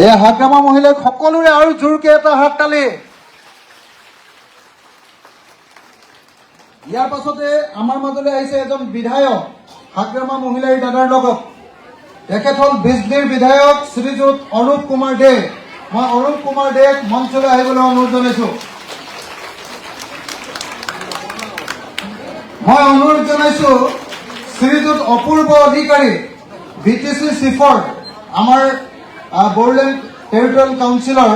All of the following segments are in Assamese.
এই হাগ্ৰামা মহিলাক সকলোৰে আৰু জোৰকে এটা হাত তালি। ইয়াৰ পাছতে আমাৰ মাজলৈ আহিছে এজন বিধায়ক হাগ্ৰামা মহিলাৰ দাদাৰ লগত। তেখেত হ'ল বিজলীৰ বিধায়ক শ্ৰীযুত অৰূপ কুমাৰ দে। মই অৰূপ কুমাৰ দেক মঞ্চলৈ আহিবলৈ অনুৰোধ জনাইছোঁ। মই অনুৰোধ জনাইছোঁ শ্ৰীযুত অপূৰ্ব অধিকাৰী BTC চিফৰ, আমাৰ বড়োলেণ্ড টেৰিটৰিয়েল কাউন্সিলৰ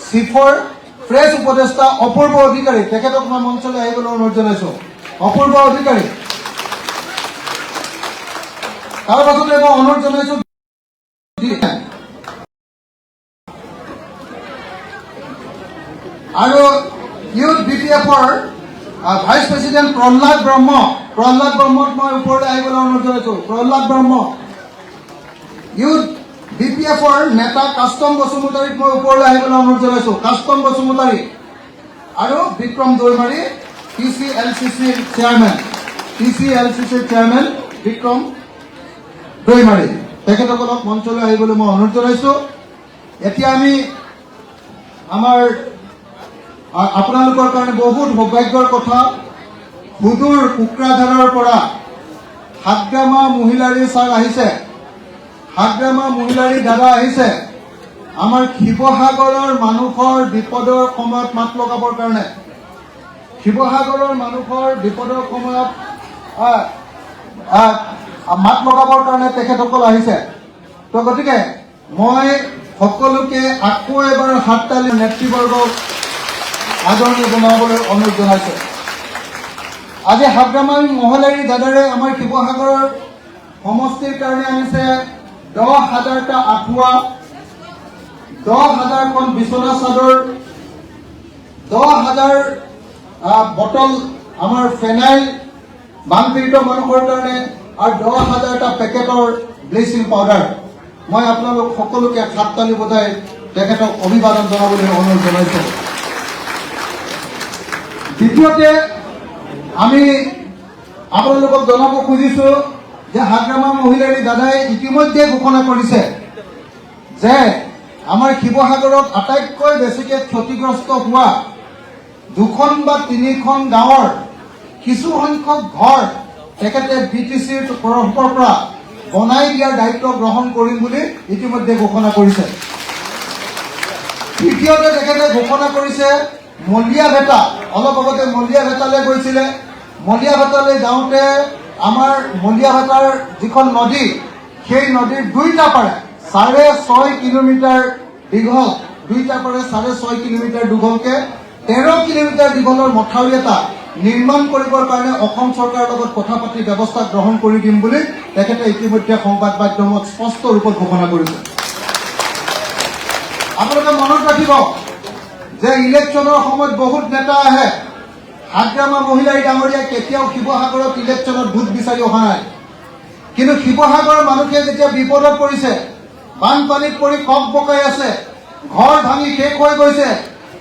চিফৰ ফ্ৰেছ উপদেষ্টা অপূৰ্ব অধিকাৰী, তেখেতক মই মঞ্চলৈ আহিবলৈ অনুৰোধ জনাইছোঁ। অপূৰ্ব অধিকাৰী। তাৰ পাছতে মই অনুৰোধ জনাইছোঁ আৰু ইউথ BPFৰ ভাইচ প্ৰেচিডেণ্ট প্ৰহ্লাদ ব্ৰহ্মক মই ওপৰলৈ আহিবলৈ অনুৰোধ জনাইছোঁ। প্ৰহ্লাদ ব্ৰহ্ম। ইউথ BPFৰ নেতা কাষ্টম বসুমতাৰীক মই ওপৰলৈ আহিবলৈ অনুৰোধ জনাইছোঁ। কাষ্টম বসুমতাৰী আৰু বিক্ৰম দৈমাৰী TCLCCৰ চেয়াৰমেন বিক্ৰম দৈমাৰী, তেখেতসকলক মঞ্চলৈ আহিবলৈ মই অনুৰোধ জনাইছোঁ। এতিয়া আমি আমাৰ আপোনালোকৰ কাৰণে বহুত সৌভাগ্যৰ কথা, সুদূৰ কোকৰাঝাৰৰ পৰা হাগ্ৰামা মহিলাৰী ছাৰ আহিছে, হাগ্ৰামা মহিলাৰী দাদা আহিছে আমাৰ শিৱসাগৰৰ মানুহৰ বিপদৰ সময়ত মাত লগাবৰ কাৰণে। শিৱসাগৰৰ মানুহৰ বিপদৰ সময়ত মাত লগাবৰ কাৰণে তেখেতসকল আহিছে। তো গতিকে মই সকলোকে আকৌ এবাৰ হাত তালি নেতৃবৰ্গক আদৰণি জনাবলৈ অনুৰোধ জনাইছোঁ। আজি হাগ্ৰামা মহিলাৰী দাদাৰে আমাৰ শিৱসাগৰৰ সমষ্টিৰ কাৰণে আনিছে 10,000টা আঁঠুৱা, 10,000খন বিচনা চাদৰ, 10,000 বটল আমাৰ ফেনাইল বানপীড়িত মানুহৰ কাৰণে আৰু 10,000টা পেকেটৰ ব্লিচিং পাউডাৰ। মই আপোনালোক সকলোকে হাত তালি বজাই তেখেতক অভিবাদন জনাবলৈ অনুৰোধ জনাইছোঁ। দ্বিতীয়তে আমি আপোনালোকক জনাব খুজিছোঁ যে হাগ্ৰামা মহিলাৰী দাদাই ইতিমধ্যে ঘোষণা কৰিছে যে আমাৰ শিৱসাগৰত আটাইতকৈ বেছিকৈ ক্ষতিগ্ৰস্ত হোৱা 2খন বা 3খন গাঁৱৰ কিছু সংখ্যক ঘৰ তেখেতে BTCৰ তৰফৰ পৰা বনাই দিয়াৰ দায়িত্ব গ্ৰহণ কৰিম বুলি ইতিমধ্যে ঘোষণা কৰিছে। তৃতীয়তে তেখেতে ঘোষণা কৰিছে মলীয়া ভেটা। অলপ আগতে মলীয়া ভেটালৈ গৈছিলে। মলীয়া ভেটালৈ যাওঁতে আমাৰ মলীয়া ভেটাৰ যিখন নদী, সেই নদীৰ দুইটা পাৰে 6.5 কিলোমিটাৰ দীঘল, দুইটা পাৰে 6.5 কিলোমিটাৰ দীঘলকে 13 কিলোমিটাৰ দীঘলৰ মথাউৰি এটা নিৰ্মাণ কৰিবৰ কাৰণে অসম চৰকাৰৰ লগত কথা পাতি ব্যৱস্থা গ্ৰহণ কৰি দিম বুলি তেখেতে ইতিমধ্যে সংবাদ মাধ্যমত স্পষ্ট ৰূপত ঘোষণা কৰিছে। আপোনালোকে মনত ৰাখিব যে ইলেকশ্যনৰ সময়ত বহুত নেতা আহে। হাগ্ৰামা মহিলাৰী ডাঙৰীয়াই কেতিয়াও শিৱসাগৰত ইলেকশ্যনত ভোট বিচাৰি অহা নাই। কিন্তু শিৱসাগৰৰ মানুহে যেতিয়া বিপদত পৰিছে, বানপানীত পৰি কক বকাই আছে, ঘৰ ভাঙি শেষ হৈ গৈছে,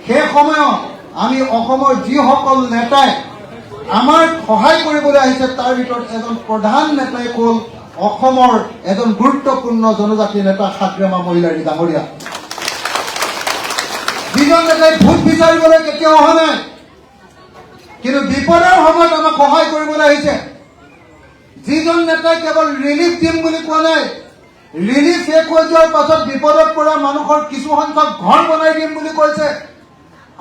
সেই সময়ত আমি অসমৰ যিসকল নেতাই আমাৰ সহায় কৰিবলৈ আহিছে তাৰ ভিতৰত এজন প্ৰধান নেতাই হ'ল অসমৰ এজন গুৰুত্বপূৰ্ণ জনজাতি নেতা হাগ্ৰামা মহিলাৰী ডাঙৰীয়া। যিজন নেতাই ভোট বিচাৰিবলৈ কেতিয়াও অহা নাই, কিন্তু বিপদৰ সময়ত আমাক সহায় কৰিবলৈ আহিছে। যিজন নেতাই কেৱল ৰিলিফ দিম বুলি কোৱা নাই, ৰিলিফ শেষ হৈ যোৱাৰ পাছত বিপদত পৰা মানুহৰ কিছু সংখ্যক ঘৰ বনাই দিম বুলি কৈছে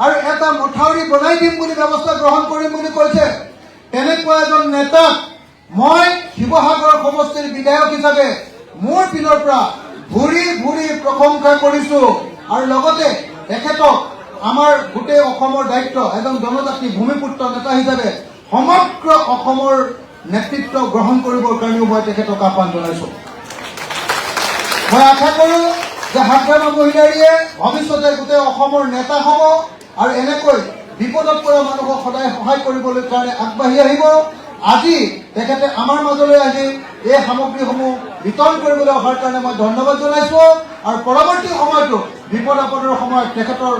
আৰু এটা মথাউৰি বনাই দিম বুলি ব্যৱস্থা গ্ৰহণ কৰিম বুলি কৈছে। তেনেকুৱা এজন নেতাক মই শিৱসাগৰ সমষ্টিৰ বিধায়ক হিচাপে মোৰ পিনৰ পৰা ভৰি ভৰি প্ৰশংসা কৰিছোঁ আৰু লগতে তেখেতক আমাৰ গোটেই অসমৰ দায়িত্ব, এজন জনজাতি ভূমিপুত্ৰ নেতা হিচাপে সমগ্ৰ অসমৰ নেতৃত্ব গ্ৰহণ কৰিবৰ কাৰণেও মই তেখেতক আহ্বান জনাইছোঁ। মই আশা কৰোঁ যে হাগ্ৰামা মহিলাৰীয়ে ভৱিষ্যতে গোটেই অসমৰ নেতা হ'ব আৰু এনেকৈ বিপদত পৰা মানুহক সদায় সহায় কৰিবলৈ কাৰণে আগবাঢ়ি আহিব। আজি তেখেতে আমাৰ মাজলৈ আহি এই সামগ্ৰীসমূহ বিতৰণ কৰিবলৈ অহাৰ কাৰণে মই ধন্যবাদ জনাইছোঁ আৰু পৰৱৰ্তী সময়তো বিপদ আপদৰ সময়ত তেখেতৰ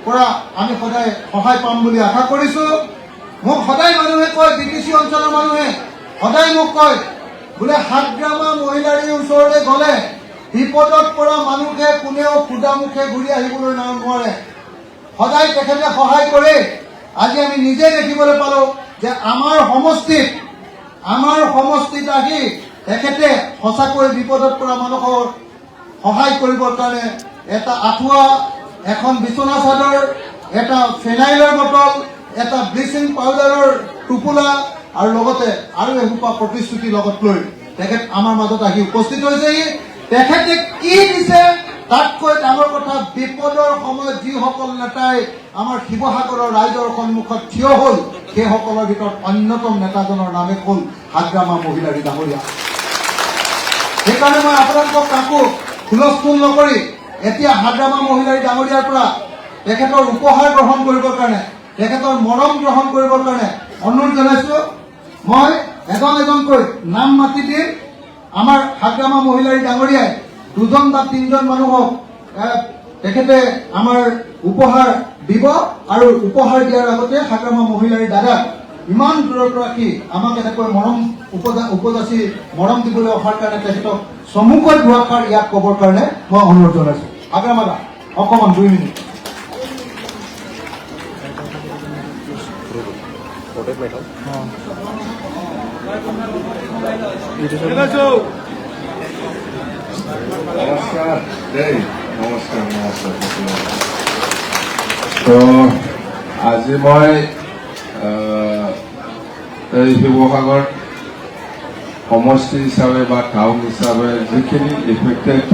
পৰা আমি সদায় সহায় পাম বুলি আশা কৰিছোঁ। মোক সদায় মানুহে কয়, BTC অঞ্চলৰ মানুহে সদায় মোক কয় বোলে হাগ্ৰামা মহিলাৰীৰ ওচৰলৈ গ'লে বিপদত পৰা মানুহে কোনেও সুদামুখে ঘূৰি আহিবলৈ নোৱাৰে। সদায় তেখেতে সহায় কৰে। আজি আমি নিজে দেখিবলৈ পালো যে আমাৰ সমষ্টিত আহি তেখেতে সঁচাকৈ বিপদত পৰা মানুহৰ সহায় কৰিবৰ কাৰণে এটা আঁঠুৱা, এখন বিচনা চাদৰ, এটা ফেনাইলৰ বটল, এটা ব্লিচিং পাউডাৰৰ টোপোলা আৰু লগতে আৰু এসোপা প্ৰতিশ্ৰুতি লগত লৈ তেখেত আমাৰ মাজত আহি উপস্থিত হৈছেহি। তেখেতে কি দিছে তাতকৈ ডাঙৰ কথা, বিপদৰ সময়ত যিসকল নেতাই আমাৰ শিৱসাগৰৰ ৰাইজৰ সন্মুখত থিয় হ'ল সেইসকলৰ ভিতৰত অন্যতম নেতাজনৰ নামে হ'ল হাগ্ৰামা মহিলাৰী ডাঙৰীয়া। সেইকাৰণে মই আপোনালোকক কাকো হুলস্থুল নকৰি এতিয়া হাগ্ৰামা মহিলাৰী ডাঙৰীয়াৰ পৰা তেখেতৰ উপহাৰ গ্ৰহণ কৰিবৰ কাৰণে, তেখেতৰ মৰম গ্ৰহণ কৰিবৰ কাৰণে অনুৰোধ জনাইছো। মই এজনকৈ নাম মাতি দিম। আমাৰ হাগ্ৰামা মহিলাৰী ডাঙৰীয়াই 2জন বা 3জন মানুহক তেখেতে আমাৰ উপহাৰ দিব আৰু উপহাৰ দিয়াৰ আগতে হাগ্ৰামা মহিলাৰী দাদাক ইমান দূৰত ৰাখি আমাক এনেকৈ মৰম উপজাচি মৰম দিবলৈ অহাৰ কাৰণে তেখেতক চমুকৈ দুআষাৰ ইয়াক ক'বৰ কাৰণে মই অনুৰোধ জনাইছো। হাগ্ৰামা দা অকণমান 2 মিনিট। নমস্কাৰ দেই, নমস্কাৰ। তো আজি মই এই শিৱসাগৰ সমষ্টি হিচাপে বা টাউন হিচাপে যিখিনি এফেক্টেড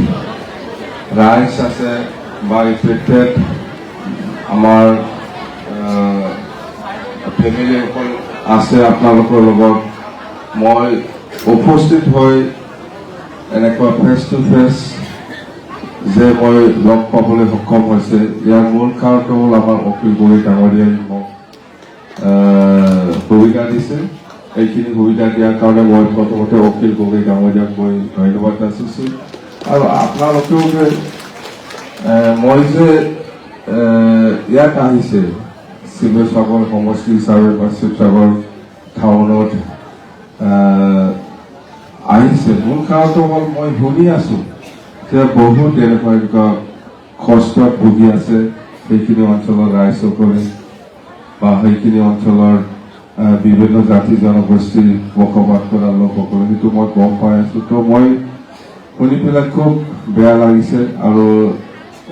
ৰাইজ আছে বা এফেক্টেড আমাৰ ফেমিলিসকল আছে, আপোনালোকৰ লগত মই উপস্থিত হৈ এনেকুৱা ফেচ টু ফেচ যে মই লগ পাবলৈ সক্ষম হৈছে, ইয়াৰ মূল কাৰণটো হ'ল আমাৰ অখিল গগৈ ডাঙৰীয়াই মোক সুবিধা দিছে। এইখিনি সুবিধা দিয়াৰ কাৰণে মই প্ৰথমতে অখিল গগৈ ডাঙৰীয়াক মই ধন্যবাদ যাচিছোঁ। আৰু আপোনালোকেও যে মই যে ইয়াত আহিছে শিৱসাগৰ সমষ্টি হিচাপে বা শিৱসাগৰ টাউনত আহিছে, মূল কাৰণটো হ'ল মই শুনি আছো যে বহুত এনেকুৱা কষ্টত ভুগি আছে সেইখিনি অঞ্চলৰ ৰাইজসকলে বা সেইখিনি অঞ্চলৰ বিভিন্ন জাতি জনগোষ্ঠী বসবাস কৰা লোকসকলে, সেইটো মই গম পাই আছো। তো মই শুনি পেলাই খুব বেয়া লাগিছে। আৰু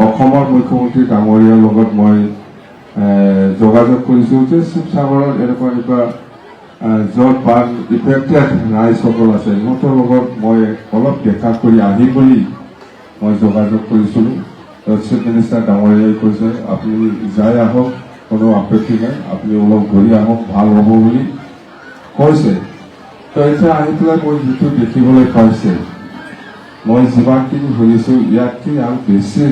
অসমৰ মুখ্যমন্ত্ৰী ডাঙৰীয়াৰ লগত মই যোগাযোগ কৰিছো যে শিৱসাগৰত এনেকুৱা য'ত বান ইফেক্টেড ৰাইজসকল আছে সিহঁতৰ লগত মই অলপ দেখা কৰি আহি বুলি মই যোগাযোগ কৰিছিলোঁ। চিফ মিনিষ্টাৰ ডাঙৰীয়াই কৈছে আপুনি যাই আহক, কোনো আপত্তি নাই, আপুনি অলপ ঘূৰি আহক, ভাল হ'ব বুলি কৈছে। তো এতিয়া আহি পেলাই মই যিটো দেখিবলৈ পাইছে, মই যিমানখিনি শুনিছোঁ ইয়াতকৈ আৰু বেছি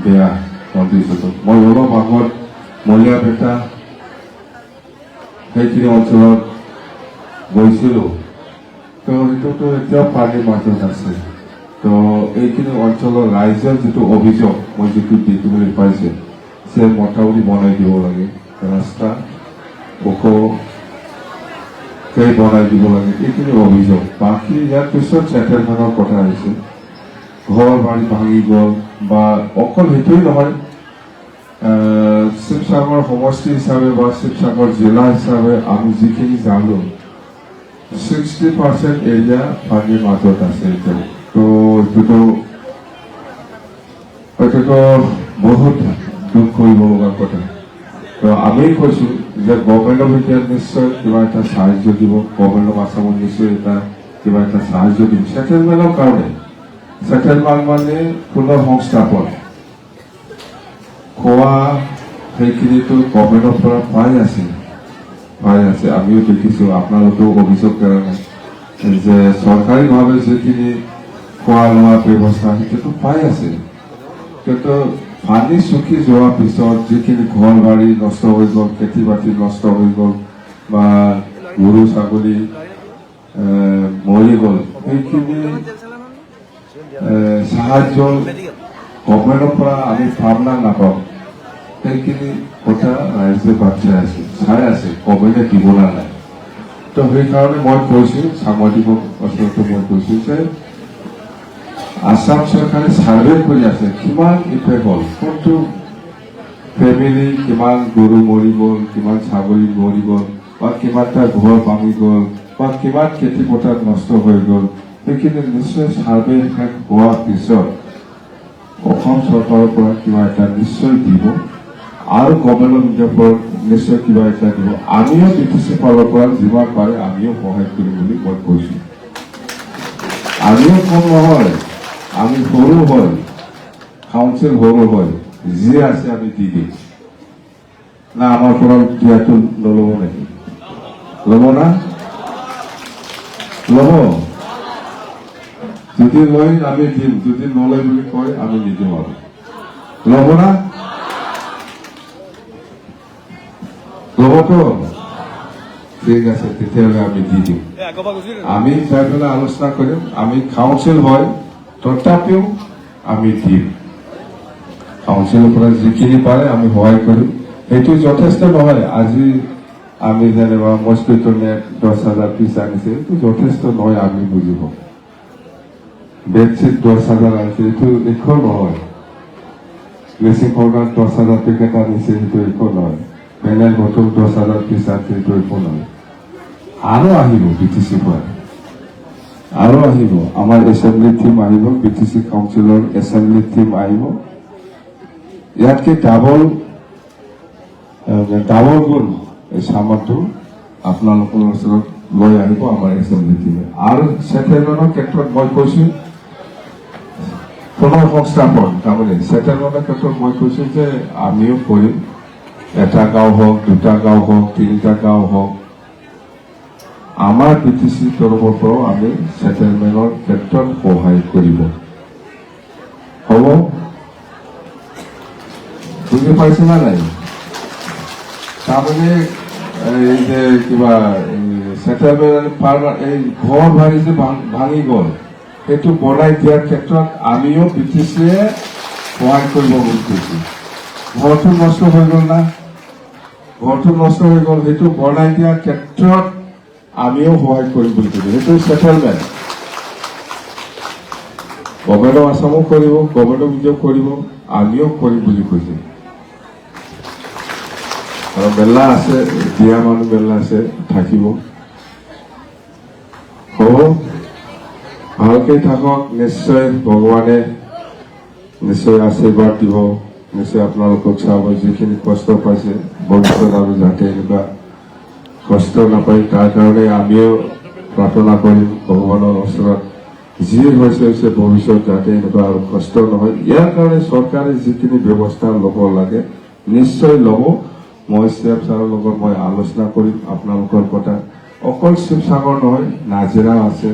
বেয়া কণ্ডিশ্যনটো। মই অলপ আগত মলীয়াপেটা সেইখিনি অঞ্চলত গৈছিলোঁ। তো সেইটোতো এতিয়াও পানীৰ মাজত আছে। তো এইখিনি অঞ্চলৰ ৰাইজৰ যিটো অভিযোগ মই যিটো দেখিবলৈ পাইছে যে মথাউৰি বনাই দিব লাগে, ৰাস্তা ওখকৈ বনাই দিব লাগে, এইখিনি অভিযোগ। বাকী ইয়াৰ পিছত ছেটেলমেণ্টৰ কথা আহিছে, ঘৰ বাৰী ভাঙি গ'ল বা অকল সেইটোৱেই নহয়, শিৱসাগৰ সমষ্টি হিচাপে বা শিৱসাগৰ জিলা হিচাপে আমি যিখিনি জানো 60% এৰিয়া পানীৰ মাজত আছে এতিয়া। তো এইটোতো বহুত দুখ কৰিব লগা কথা। তো আমি কৈছোঁ যে গভৰ্ণমেণ্ট অফ ইণ্ডিয়াত নিশ্চয় কিবা এটা সাহায্য দিব, গভৰ্ণমেণ্ট অফ আছামত নিশ্চয় কিবা এটা সাহায্য দিব ছেটেলমেণ্টৰ কাৰণে। ছেটেলমেণ্ট মানে পুনৰ সংস্থাপন, খোৱা সেইখিনিতো গভৰ্ণমেণ্টৰ পৰা পাই আছে। আমিও দেখিছোঁ, আপোনালোকেও অভিযোগ কৰা নাই যে চৰকাৰীভাৱে যিখিনি খোৱা লোৱা ব্যৱস্থা সেইটোতো পাই আছে। কিন্তু পানী চুকি যোৱাৰ পিছত যিখিনি ঘৰ বাৰী নষ্ট হৈ গ'ল, খেতি বাতি নষ্ট হৈ গ'ল বা গৰু ছাগলী মৰি গ'ল, সেইখিনি সাহায্য গভৰ্ণমেণ্টৰ পৰা আমি ভাৱনা নাপাওঁ। সেইখিনি কথা ৰাইজে বাট চাই আছে, গভৰ্ণমেণ্টে দিব নাই। তো সেইকাৰণে মই কৈছোঁ সাংবাদিকক ওচৰতো মই কৈছোঁ যে আসাম চৰকাৰে সাৰ্ভে কৰি আছে কিমান ইফেক্ট হ'ল, কোনটো ফেমিলি কিমান গৰু মৰি গ'ল, কিমান ছাগলী মৰি গ'ল, বা কিমানটা ঘৰ ভাঙি গ'ল, বা কিমান খেতি পথাৰ নষ্ট হৈ গ'ল, সেইখিনি নিশ্চয় সাৰ্ভে শেষ হোৱাৰ পিছত অসম চৰকাৰৰ পৰা কিবা এটা নিশ্চয় দিব আৰু গভৰ্ণমেণ্টৰ পৰা নিশ্চয় কিবা এটা দিব। আমিও BTC ফালৰ পৰা যিমান পাৰে আমিও সহায় কৰিম বুলি মই কৈছোঁ। আমিও কম নহয়, আমি সৰু হয়, কাউন্সিল সৰু হয়, যি আছে আমি দি দিম না, আমাৰ পৰা দিয়াটো নল'ব নেকি? ল'ব না? ল'ব? যদি লয় আমি দিম, যদি নলয় বুলি কয় আমি নিদিম আৰু। ল'ব না? ল'বতো? ঠিক আছে, তেতিয়াহ'লে আমি দি দিম। আমি যাই পেলাই আলোচনা কৰিম, আমি কাউন্সিল হয় তথাপিও আমি দিম। কাউন্সিলৰ পৰা যিখিনি পাৰে আমি সহায় কৰিম। সেইটো যথেষ্ট নহয়। আজি আমি যেনিবা মস্কিটো নেট 10,000 পিচ আনিছে, এইটো যথেষ্ট নহয়, আমি বুজিব। বেডশ্বীট 10,000 আনিছে, এইটো একো নহয়। ব্লিচিং পাউডাৰ 10,000 পেকেট আনিছে, সেইটো একো নহয়। পেনেল বটল 10,000 পিচ আনিছে, এইটো একো নহয়। আৰু আহিব BTC পৰা, আৰু আহিব আমাৰ এছেম্বলি টিম আহিব, BTC কাউন্সিলৰ এছেম্বলি টিম আহিব। ইয়াতকে ডাবল গুণ এই সামৰ্থ্য আপোনালোকৰ ওচৰত লৈ আহিব আমাৰ এছেম্বলি টিমে। আৰু ছেটেলমেণ্টৰ ক্ষেত্ৰত মই কৈছোঁ পুনৰ সংস্থাপন, তাৰমানে ছেটেলমেণ্টৰ ক্ষেত্ৰত মই কৈছোঁ যে আমিও কৰিম। এটা গাঁও হওক, দুটা গাঁও হওক, 3টা গাঁও হওক, আমাৰ BTC তৰফৰ পৰাও আমি ছেটেলমেণ্টৰ ক্ষেত্ৰত সহায় কৰিব। হ'ব? বুজি পাইছে না নাই? তাৰমানে এই যে কিবা ছেটেলমেণ্ট এই ঘৰ ভাঙি যে ভাঙি গ'ল, সেইটো বনাই দিয়াৰ ক্ষেত্ৰত আমিও BTCয়ে সহায় কৰিব বুলি কৈছোঁ। ঘৰটো নষ্ট হৈ গ'ল না, ঘৰটো নষ্ট হৈ গ'ল, সেইটো বনাই দিয়াৰ ক্ষেত্ৰত আমিও সহায় কৰিম বুলি কৈছোঁ। সেইটো ছেটেলমেণ্ট গভৰ্ণমেণ্ট অফ আসামো কৰিব, গভৰ্ণমেণ্ট অফ ইণ্ডিয়াও কৰিব, আমিও কৰিম বুলি কৈছোঁ। আৰু মেলা আছে, দিয়া মানুহ মেলা আছে, থাকিব। হ'ব, ভালকে থাকক। নিশ্চয় ভগৱানে নিশ্চয় আশীৰ্বাদ দিব, নিশ্চয় আপোনালোকক চাব। যিখিনি কষ্ট পাইছে ভৱিষ্যত আৰু যাতে এনেকুৱা কষ্ট নাপায় তাৰ কাৰণে আমিও প্ৰাৰ্থনা কৰিম ভগৱানৰ ওচৰত। যি হৈছে ভৱিষ্যত যাতে এনেকুৱা আৰু কষ্ট নহয়। ইয়াৰ কাৰণে চৰকাৰে যিখিনি ব্যৱস্থা ল'ব লাগে নিশ্চয় ল'ব। মই CF ছাৰৰ লগত মই আলোচনা কৰিম আপোনালোকৰ কথা। অকল শিৱসাগৰ নহয়, নাজিৰাও আছে,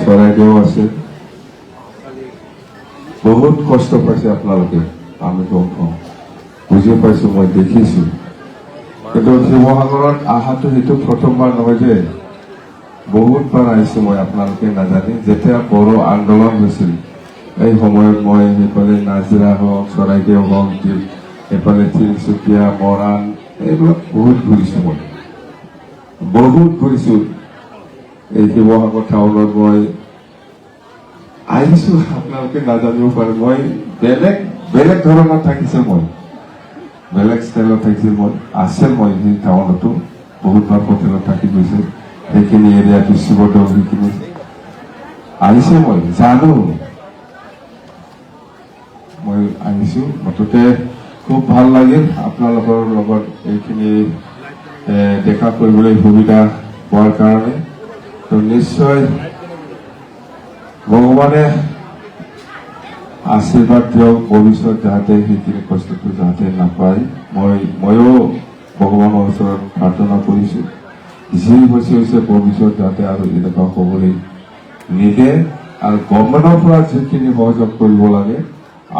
চৰাইদেউ আছে। বহুত কষ্ট পাইছে আপোনালোকে, আমি গম পাওঁ, বুজি পাইছোঁ, মই দেখিছোঁ। কিন্তু শিৱসাগৰত অহাটো সেইটো প্ৰথমবাৰ নহয় যে, বহুতবাৰ আহিছোঁ মই, আপোনালোকে নাজানে। যেতিয়া বড়ো আন্দোলন হৈছিল এই সময়ত মই সেইফালে নাজিৰা হওক, চৰাইদেউ হওক, এইফালে তিনিচুকীয়া, মৰাণ, এইবিলাক বহুত ঘূৰিছোঁ মই, বহুত ঘূৰিছোঁ। এই শিৱসাগৰ টাউনত মই আহিছোঁ, আপোনালোকে নাজানিব পাৰে। মই বেলেগ ধৰণৰ থাকিছোঁ, মই বেলেগ ষ্টাইলত থাকিছোঁ। মই আছে, মই সেই টাউনতো বহুতবাৰ হোটেলত থাকি গৈছোঁ। সেইখিনি এৰিয়াটো শিৱদৌল সেইখিনি আহিছে, মই জানো, মই আহিছোঁ। মুঠতে খুব ভাল লাগিল আপোনালোকৰ লগত এইখিনি দেখা কৰিবলৈ সুবিধা পোৱাৰ কাৰণে। তো নিশ্চয় ভগৱানে আশীৰ্বাদ দিয়ক, ভৱিষ্যত যাতে সেইখিনি কষ্টটো যাতে নাপায়। ময়ো ভগৱানৰ ওচৰত প্ৰাৰ্থনা কৰিছোঁ, যি হৈছে ভৱিষ্যত যাতে আৰু এনেকুৱা হ'বলৈ নিদে। আৰু গভৰ্ণমেণ্টৰ পৰা যিখিনি সহযোগ কৰিব লাগে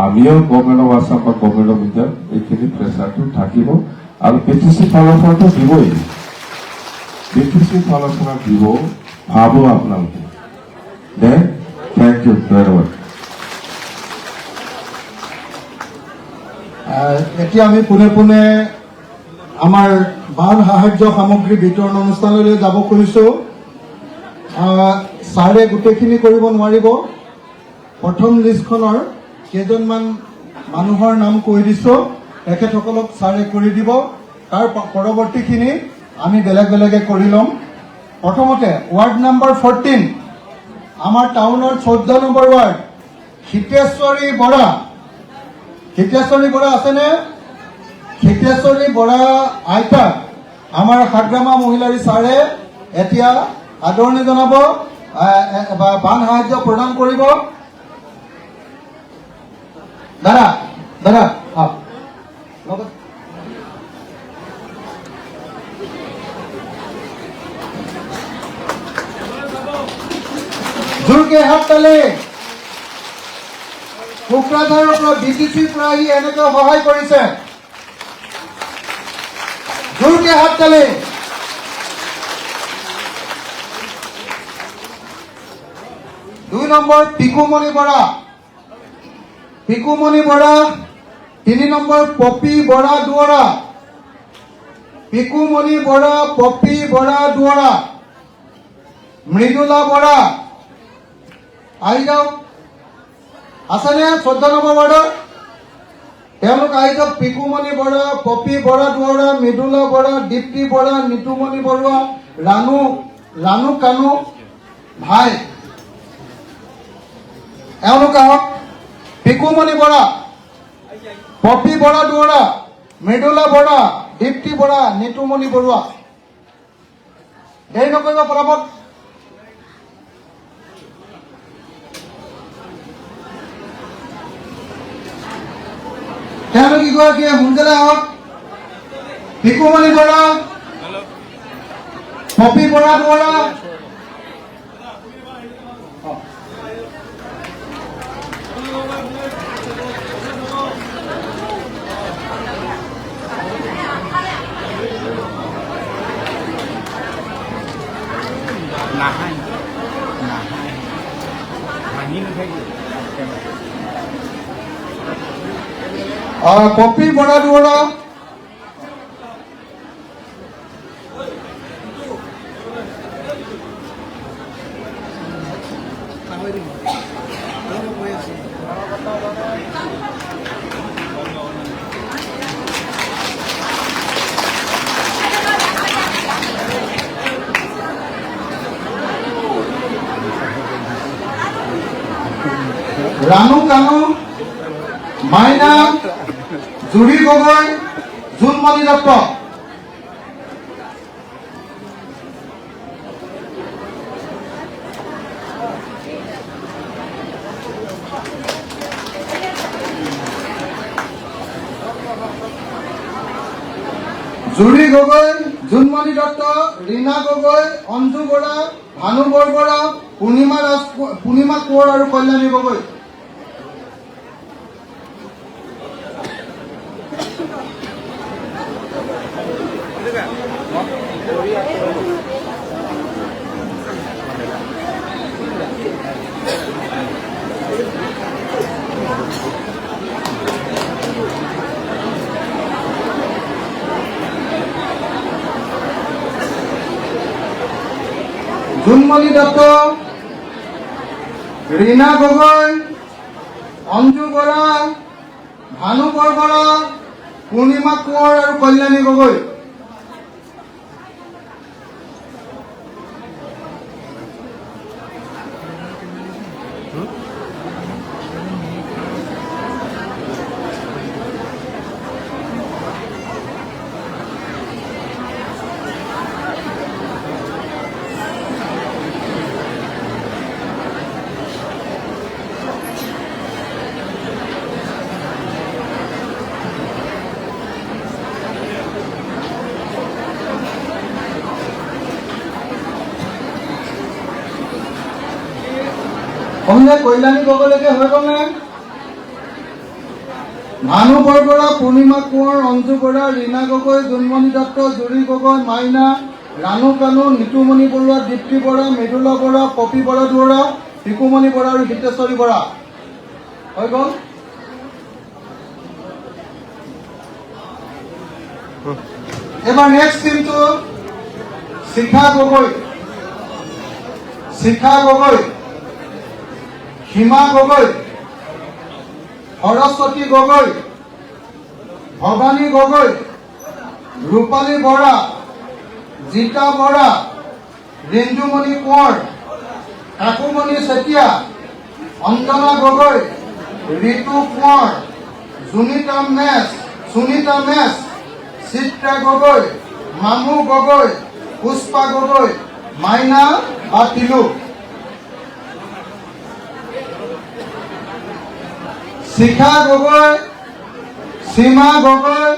আমিও গভৰ্ণমেণ্ট অফ আসাম বা গভৰ্ণমেণ্ট অফ ইণ্ডিয়াত এইখিনি প্ৰেচাৰটো থাকিব। আৰু BTC ফালৰ পৰাতো দিবই, BTC ফালৰ পৰা দিব, ভাবো আপোনালোকে। দে, থেংক ইউ, ধন্যবাদ। এতিয়া আমি পোনে পোনে আমাৰ বান সাহায্য সামগ্ৰী বিতৰণ অনুষ্ঠানলৈ যাব খুজিছোঁ। ছাৰে গোটেইখিনি কৰিব নোৱাৰিব। প্ৰথম লিষ্টখনৰ কেইজনমান মানুহৰ নাম কৈ দিছোঁ, তেখেতসকলক ছাৰে কৰি দিব। তাৰ পৰৱৰ্তীখিনি আমি বেলেগ বেলেগে কৰি ল'ম। প্ৰথমতে ৱাৰ্ড নম্বৰ 14, আমাৰ টাউনৰ 14 নম্বৰ ৱাৰ্ড, হিতেশ্বৰী বৰা। হিতেশ্বৰী বৰা আছেনে? হিতেশ্বৰী বৰা আইতাক আমাৰ সাগ্ৰামা মহিলাৰী ছাৰে এতিয়া আদৰণি জনাব, বান সাহায্য প্ৰদান কৰিব। দাদা দাদা জোৰকে হাত তালে। কোকৰাঝাৰৰ পৰা BTCৰ পৰা আহি এনেকৈ সহায় কৰিছে। জোৰকে হাত তালে। দুই নম্বৰ পিকুমণি বৰা। পিকুমণি বৰা। 3 নম্বৰ পপী বৰা দুৱৰা। পিকুমণি বৰা, পপী বৰা দুৱৰা। মৃদুলা বৰা আহি যাওক। আছেনে 14 নম্বৰ ৱাৰ্ডৰ? তেওঁলোক আহি যাওক। পিকুমণি বৰা, পপী বৰা দুৱৰা, মৃদুলা বৰা, দীপ্তি বৰা, নিতুমণি বৰুৱা, ৰাণু কানু ভাই, এওঁলোক আহক। পিকুমণি বৰা, পপী বৰা দুৱৰা, মৃদুলা বৰা, দীপ্তি বৰা, নিতুমণি বৰুৱা। দেৰি নকৰিব, পৰাপত। তেওঁলোক ইগৰাকীয়ে সোনকালে আহক। পিকুমণি বৰা, পপী বৰা দুৱৰা। পপী বৰা দুৱৰা। ৰাণু কানু, মাইনা, জুৰি গগৈ, জোনমণি দত্ত। জুৰি গগৈ, জোনমণি দত্ত, ৰীনা গগৈ, অঞ্জু বৰা, ভানু বৰবৰা, পূৰ্ণিমা কোঁৱৰ আৰু কল্যাণী গগৈ। জোনমণি দত্ত, ৰীনা গগৈ, অঞ্জু বৰা, ভানু বৰবৰা, পূৰ্ণিমা কোঁৱৰ আৰু কল্যাণী গগৈ। কল্যাণী গগৈলৈকে হৈ গ'ল নে? ভানু বৰবৰা, পূৰ্ণিমা কোঁৱৰ, অঞ্জু বৰা, ৰীনা গগৈ, জোনমণি দত্ত, জুৰি গগৈ, মাইনা, ৰাণু কানু, নিতুমণি বৰুৱা, দীপ্তি বৰা, মৃদুলা বৰা, পপী বৰা দুৱৰা, পিকুমণি বৰা আৰু হিতেশ্বৰী বৰা হৈ গ'ল। এবাৰ নেক্সট টিমটো শিখা গগৈ, শিখা গগৈ, হিমা গগৈ, সৰস্বতী গগৈ, ভৱানী গগৈ, ৰূপালী বৰা, জিতা বৰা, ৰিঞ্জুমণি কোঁৱৰ, কাকুমণি চেতিয়া, অঞ্জনা গগৈ, ঋতু কোঁৱৰ, সুনীতা মেছ, চিত্ৰা গগৈ, মামু গগৈ, পুষ্পা গগৈ, মাইনা বা তিলু। শিখা গগৈ, সীমা গগৈ,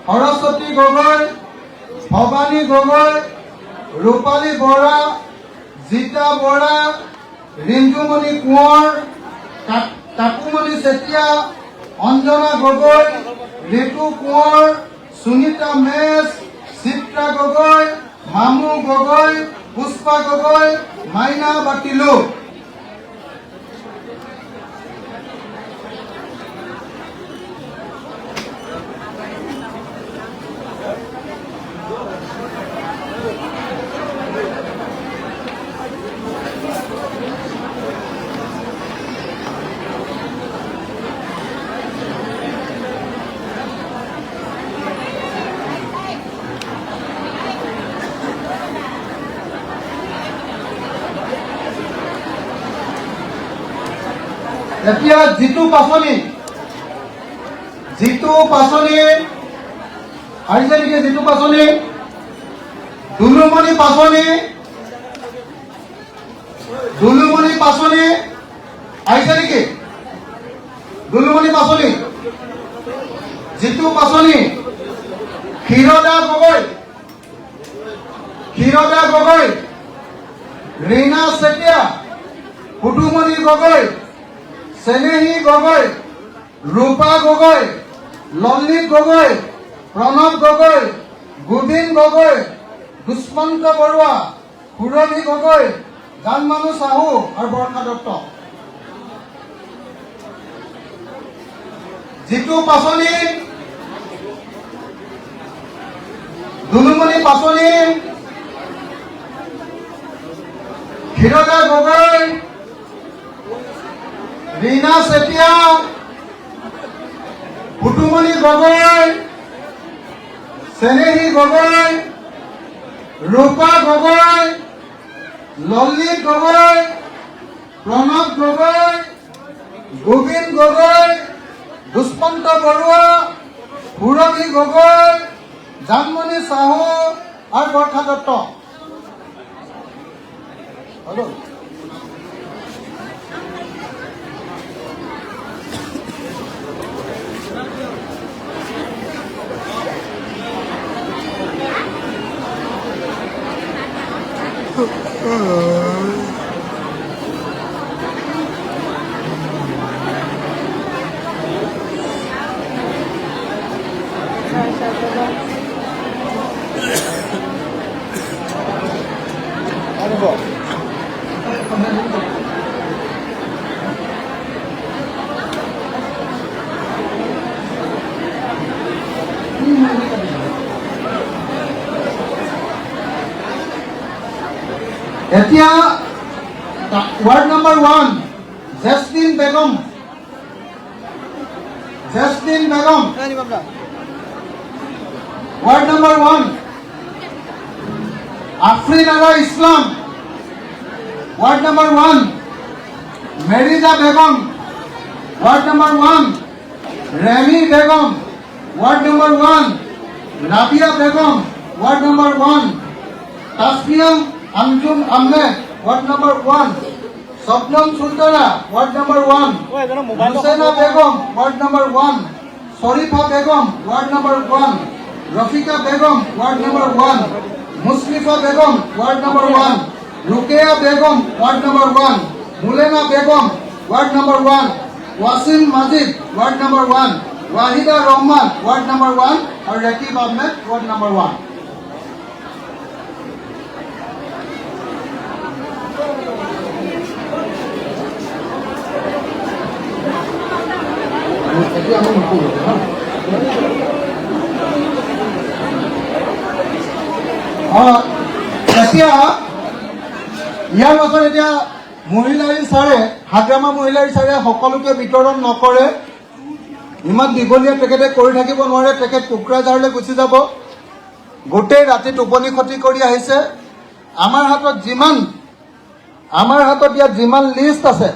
সৰস্বতী গগৈ, ভৱানী গগৈ, ৰূপালী বৰা, জিতা বৰা, ৰিঞ্জুমণি কোঁৱৰ, কাকুমণি চেতিয়া, অঞ্জনা গগৈ, ঋতু কোঁৱৰ, সুনীতা মেছ, চিত্ৰা গগৈ, মামু গগৈ, পুষ্পা গগৈ, মাইনা বা তিলু। এতিয়া জিতু পাচনি আহিছে নেকি? জিতু পাচনি, দুলুমণি পাচনি আহিছে নেকি? দুলুমণি পাচনি, জিতু পাচনি, ক্ষীৰদা গগৈ, ৰীনা চেতিয়া, পুতুমণি গগৈ, চেনেহী গগৈ, ৰূপা গগৈ, ললিত গগৈ, প্ৰণৱ গগৈ, গোবিন্দ গগৈ, দুষ্মন্ত বৰুৱা, সুৰভি গগৈ, জানমানু চাহু আৰু বৰ্ষা দত্ত। জিতু পাচনি, দুলুমণি পাচনি, ক্ষীৰদা গগৈ, ৰীনা চেতিয়া, পুতুমণি গগৈ, চেনেহী গগৈ, ৰূপা গগৈ, ললিত গগৈ, প্ৰণৱ গগৈ, গোবিন্দ গগৈ, দুষ্মন্ত বৰুৱা, সুৰভি গগৈ, জানমণি চাহু আৰু বৰ্ষা দত্ত। হেল্ল', এতিয়া ward number 1 Jesmin Begum, ward number 1 Afrin Ala Islam, ward number 1 Meriza Begum, ward number 1 Remi Begum, ward number 1 Rabiya Begum, ward number 1 Tasmiya Anjum Ahmed, ward number 1 Swapnam Sultana, ward number 1 Husena Begum, ward number 1 Sharifa Begum, ward number 1 Rafika Begum, ward number 1 Muslifa Begum, ward number 1 Rukeya Begum, ward number 1 Mulena Begum, ward number 1 Wasim Majid, ward number 1 Wahida Rahman, ward number 1 আর রাকিব আহমেদ, ওয়ার্ড নাম্বার 1। ইয়াৰ পাছত এতিয়া মহিলাৰী ছাৰে হাগ্ৰামা মহিলাৰী ছাৰে সকলোকে বিতৰণ নকৰে। ইমান দীঘলীয়া তেখেতে কৰি থাকিব নোৱাৰে, তেখেত কোকৰাঝাৰলৈ গুচি যাব। গোটেই ৰাতি টোপনি ক্ষতি কৰি আহিছে। আমাৰ হাতত ইয়াত যিমান লিষ্ট আছে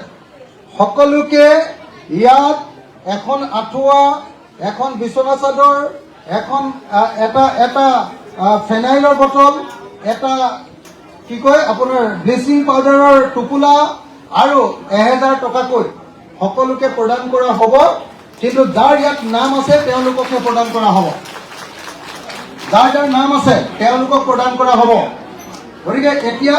সকলোকে ইয়াত এখন আঁঠুৱা, এখন বিচনা চাদৰ, এখন এটা ফেনাইলৰ বটল, এটা কি কয় আপোনাৰ ব্লিচিং পাউডাৰৰ টোপোলা আৰু 1000 টকাকৈ সকলোকে প্ৰদান কৰা হ'ব। কিন্তু যাৰ ইয়াত নাম আছে তেওঁলোককহে প্ৰদান কৰা হ'ব। যাৰ নাম আছে তেওঁলোকক প্ৰদান কৰা হ'ব। গতিকে এতিয়া